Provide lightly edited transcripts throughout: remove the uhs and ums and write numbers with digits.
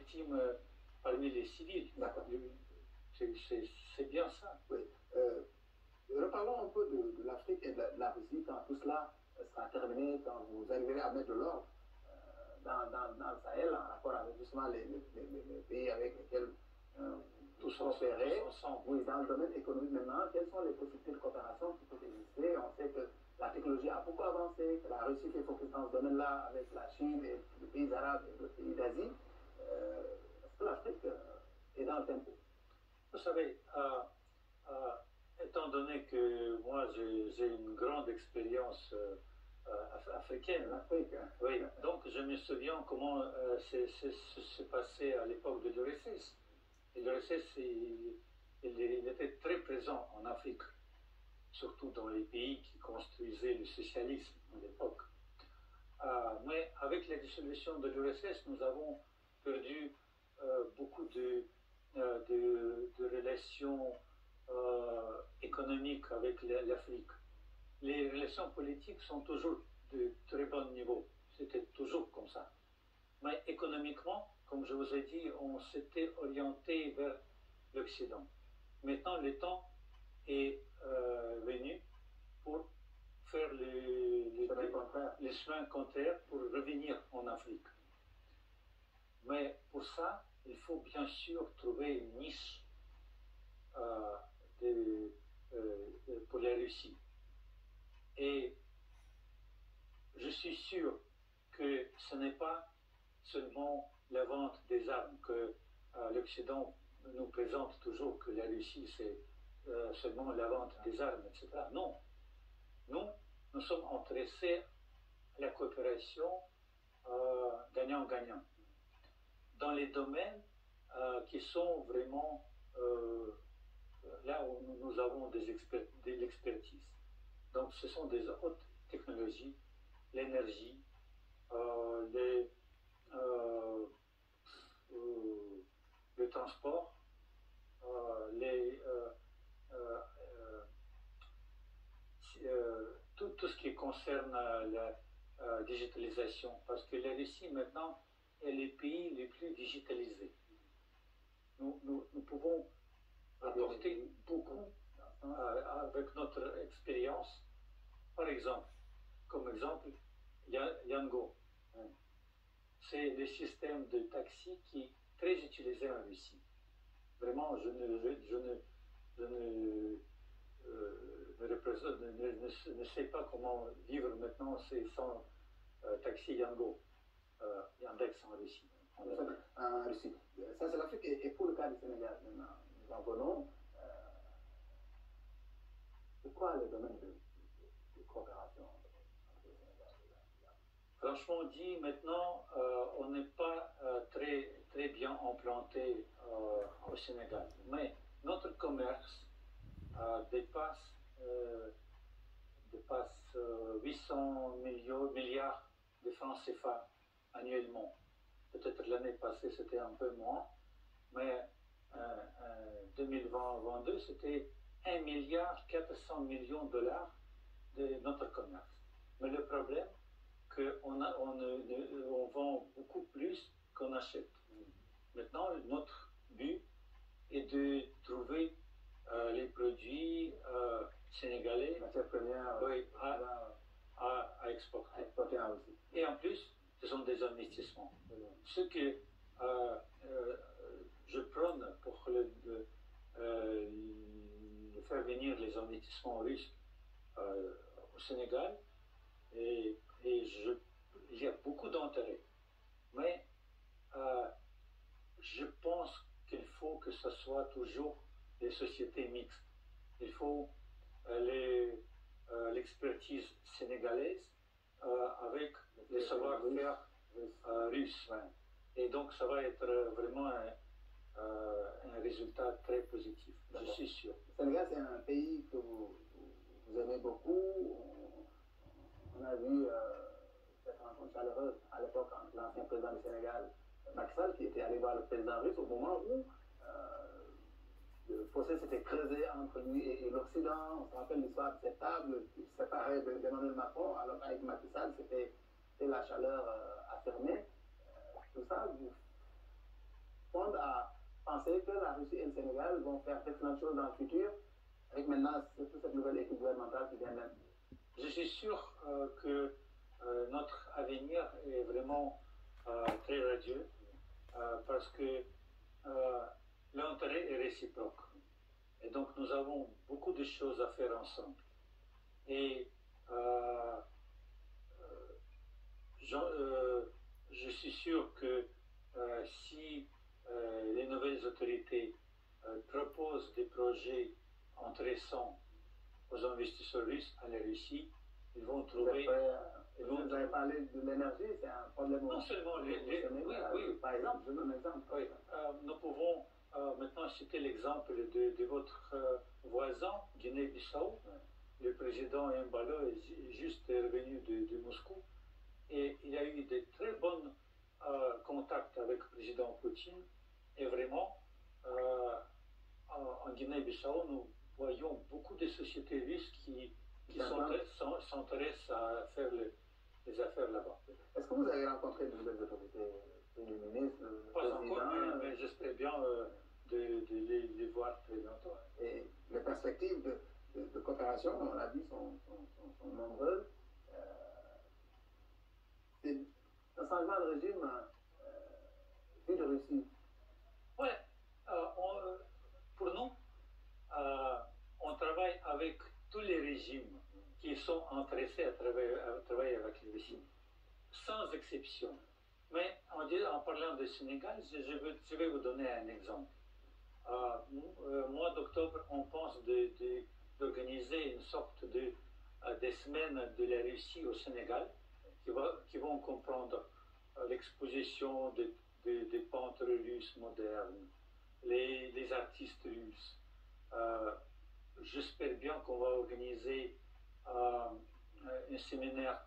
victimes parmi les civils. D'accord. C'est bien ça. Oui. Reparlons un peu de l'Afrique et de la Russie quand tout cela sera terminé, quand vous arriverez à mettre de l'ordre dans le Sahel, en rapport avec justement les pays avec lesquels tous coopérer. Oui, dans le domaine économique maintenant, quelles sont les possibilités de coopération qui peuvent exister? On sait que la technologie a beaucoup avancé, que la Russie fait focus dans ce domaine-là avec la Chine et les pays arabes et les pays d'Asie. Est-ce que l'Afrique est dans le tempo? Vous savez, étant donné que moi j'ai une grande expérience africaine, l'Afrique, oui, donc je me souviens comment c'est passé à l'époque de l'URSS. Et l'URSS, il était très présent en Afrique, surtout dans les pays qui construisaient le socialisme à l'époque. Mais avec la dissolution de l'URSS, nous avons perdu beaucoup de relations économiques avec l'Afrique. Les relations politiques sont toujours de très bon niveau. C'était toujours comme ça. Mais économiquement, comme je vous ai dit, on s'était orienté vers l'Occident. Maintenant, le temps est venu pour faire les chemins contraires pour revenir en Afrique. Mais pour ça, il faut bien sûr trouver une niche pour la Russie. Et je suis sûr que ce n'est pas seulement la vente des armes que l'Occident nous présente toujours, que la Russie c'est seulement la vente des armes, etc. Non. Nous sommes intéressés à la coopération gagnant-gagnant dans les domaines qui sont vraiment là où nous avons de l'expertise. Donc ce sont des hautes technologies, l'énergie, le transport, tout ce qui concerne la digitalisation, parce que la Russie maintenant est le pays les plus digitalisés. Nous pouvons apporter beaucoup avec notre expérience. Par exemple, comme exemple, Yango. C'est le système de taxi qui est très utilisé en Russie. Vraiment, je ne sais pas comment vivre maintenant sans taxi Yango, Yandex en Russie. En Russie. Ça, c'est l'Afrique. Et pour le cas du Sénégal, maintenant, nous en venons. C'est quoi le domaine de coopération entre le Sénégal et l'Afrique? Franchement dit, maintenant, on n'est pas très bien implanté au Sénégal. Mais notre commerce dépasse 800 milliards de francs CFA annuellement. Peut-être l'année passée, c'était un peu moins, mais 2020-2022, c'était 1,4 milliard de dollars de notre commerce. Mais le problème, on vend beaucoup plus qu'on achète. Maintenant, notre but est de trouver les produits sénégalais à exporter. Et en plus, ce sont des investissements. Ce que je prône pour faire venir les investissements russes au Sénégal, et il y a beaucoup d'intérêt. Mais je pense qu'il faut que ce soit toujours des sociétés mixtes. Il faut l'expertise sénégalaise avec le savoir-faire russe. Ouais. Et donc ça va être vraiment un résultat très positif, je suis sûr. Le Sénégal, c'est un pays que vous aimez beaucoup. On a vu cette rencontre chaleureuse à l'époque entre l'ancien président du Sénégal, Macky Sall, qui était allé voir le président russe au moment où le fossé s'était creusé entre lui et l'Occident. On se rappelle l'histoire de cette table qui séparait d'Emmanuel Macron, alors qu'avec Macky Sall, c'était la chaleur affirmée. Tout ça, pensez que la Russie et le Sénégal vont faire d'excellentes choses dans le futur, avec maintenant toute cette nouvelle équipe gouvernementale qui vient même? Je suis sûr que notre avenir est vraiment très radieux parce que l'intérêt est réciproque. Et donc nous avons beaucoup de choses à faire ensemble. Et je suis sûr que si les nouvelles autorités proposent des projets intéressants aux investisseurs russes à la Russie, ils vont trouver... Vous avez parlé de l'énergie, c'est un problème non seulement au Sénégal. Oui, par exemple, je donne un exemple. Oui, nous pouvons maintenant citer l'exemple de votre voisin, Guinée-Bissau. Le président Embalo est juste revenu de Moscou et il a eu de très bons contacts avec le président Poutine. Et vraiment, en Guinée-Bissau, nous voyons beaucoup de sociétés russes qui s'intéressent à faire les affaires là-bas. Est-ce que vous avez rencontré de nouvelles autorités, le ministre, le Pas président, encore, mais j'espère bien de les voir très bientôt. Et les perspectives de coopération, on l'a dit, sont nombreuses. C'est un changement de régime vu de Russie. Oui, pour nous, on travaille avec tous les régimes qui sont intéressés à travailler avec les Russie, sans exception. Mais en parlant du Sénégal, je vais vous donner un exemple. Mois d'octobre, on pense d'organiser une sorte des semaines de la Russie au Sénégal qui vont comprendre l'exposition des peintres russes modernes, les artistes russes. J'espère bien qu'on va organiser un séminaire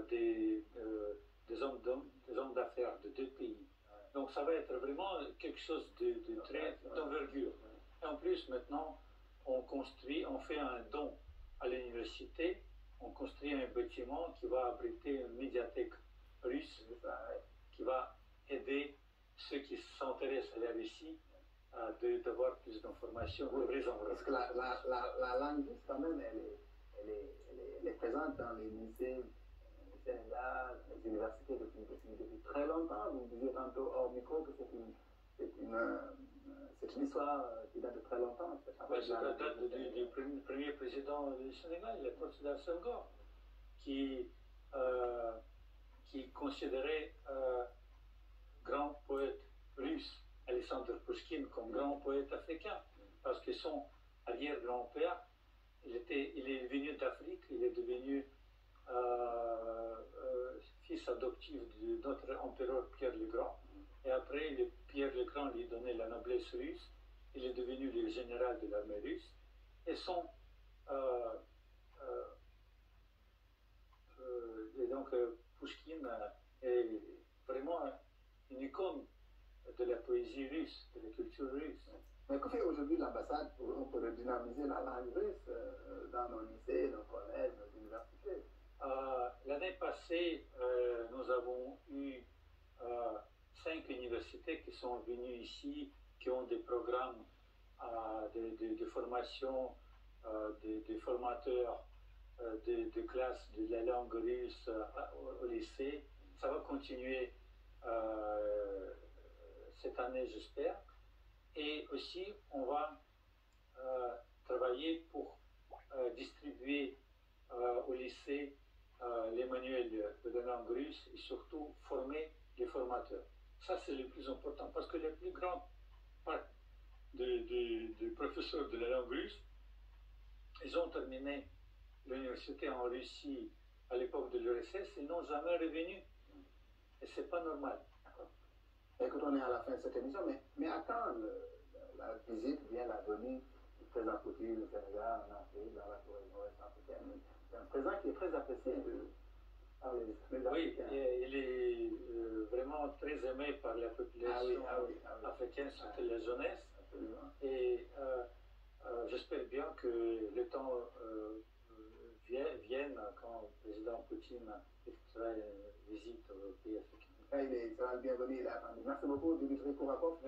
des hommes d'affaires de deux pays. Donc ça va être vraiment quelque chose de très d'envergure. Et en plus, maintenant, on fait un don à l'université, on construit un bâtiment qui va abriter une médiathèque russe qui va aider ceux qui s'intéressent à la Russie d'avoir plus d'informations. Parce que la langue russe, quand même, elle est présente dans les lycées du Sénégal, les universités depuis très longtemps. Vous disiez tantôt hors micro que c'est une histoire qui date de très longtemps. Ça date du premier président du Sénégal, le président Senghor, qui considérait grand poète russe Alexandre Pouchkine comme grand poète africain, parce que son arrière-grand-père, il est venu d'Afrique, il est devenu fils adoptif de notre empereur Pierre le Grand, et après Pierre le Grand lui donnait la noblesse russe, il est devenu le général de l'armée russe, et donc Pouchkine est vraiment une icône de la poésie russe, de la culture russe. Mais que fait aujourd'hui l'ambassade pour redynamiser la langue russe dans nos lycées, nos collèges, nos universités? L'année passée, nous avons eu 5 universités qui sont venues ici, qui ont des programmes de formation, des formateurs de classes de la langue russe au lycée. Ça va continuer cette année, j'espère. Et aussi, on va travailler pour distribuer au lycée les manuels de la langue russe et surtout former les formateurs. Ça, c'est le plus important parce que la plus grande part des professeurs de la langue russe, ils ont terminé l'université en Russie à l'époque de l'URSS, ils n'ont jamais revenu. Et c'est pas normal. Écoute, on est à la fin de cette émission, mais à quand la visite, bien la venue du président Poutine au Sénégal, en Afrique, dans la Corée nord-est africaine? C'est un président qui est très apprécié par les Africains. Oui, il est vraiment très aimé par la population africaine, surtout la jeunesse. Absolument. Et j'espère bien que le temps vienne quand le président Poutine effectuera une visite au pays africain. Il sera le bienvenu, il est attendu. Merci beaucoup, Dimitri Kourakov.